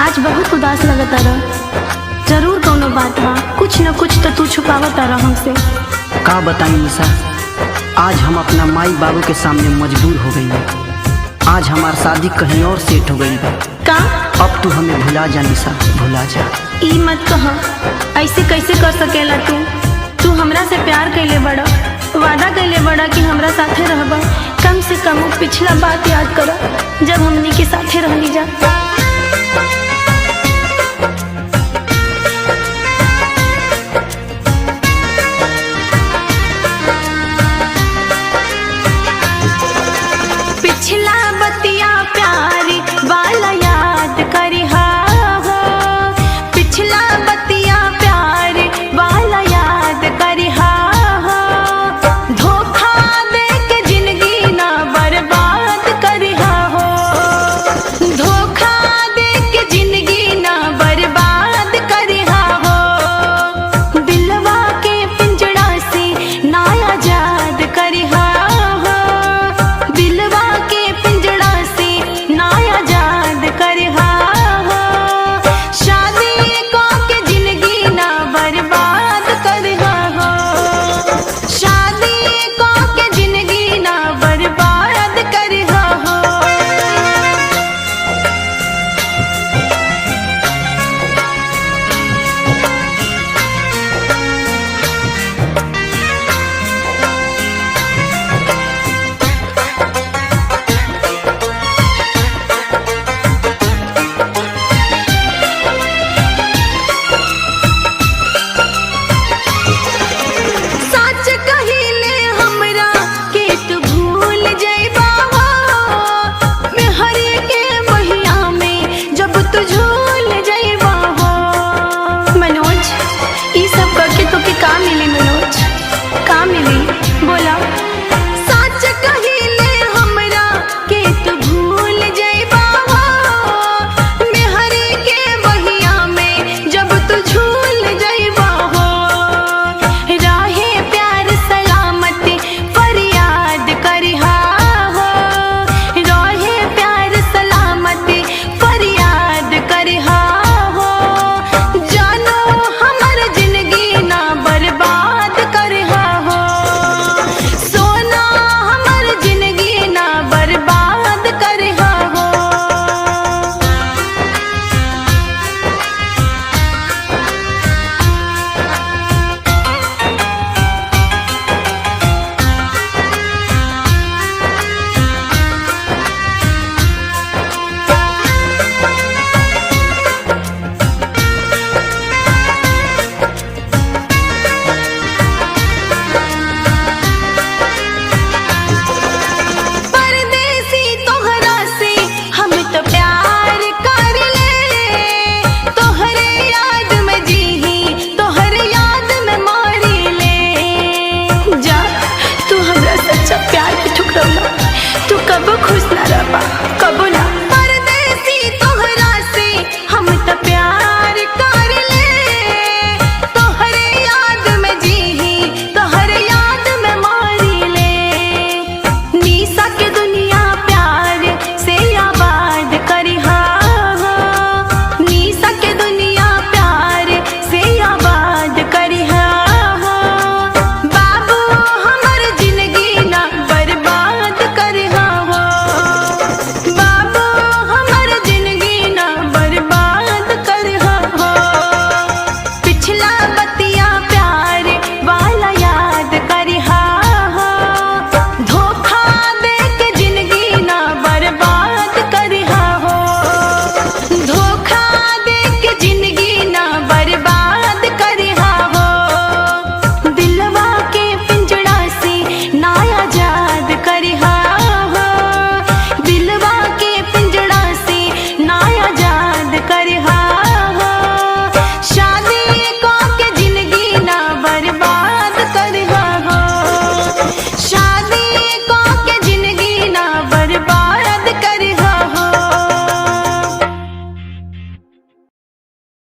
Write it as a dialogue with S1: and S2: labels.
S1: आज बहुत उदास लगता रह। जरूर कोनो बात बा, कुछ न कुछ तो तू छुपावता रह हमसे।
S2: का बताई निशा, आज हम अपना माई बाबू के सामने मजबूर हो गई है। आज हमार शादी कहीं और सेट हो गई है।
S1: का
S2: अब तू हमें भुला जा निशा, भुला जा।
S1: ई मत कह, ऐसे कैसे कर सकेला तू हमरा से प्यार कैले बड़ा, वादा कैले बड़ा कि हमरा साथे रहबा। कम से कम पिछला बात याद कर जब हमनी के साथे रहली जा।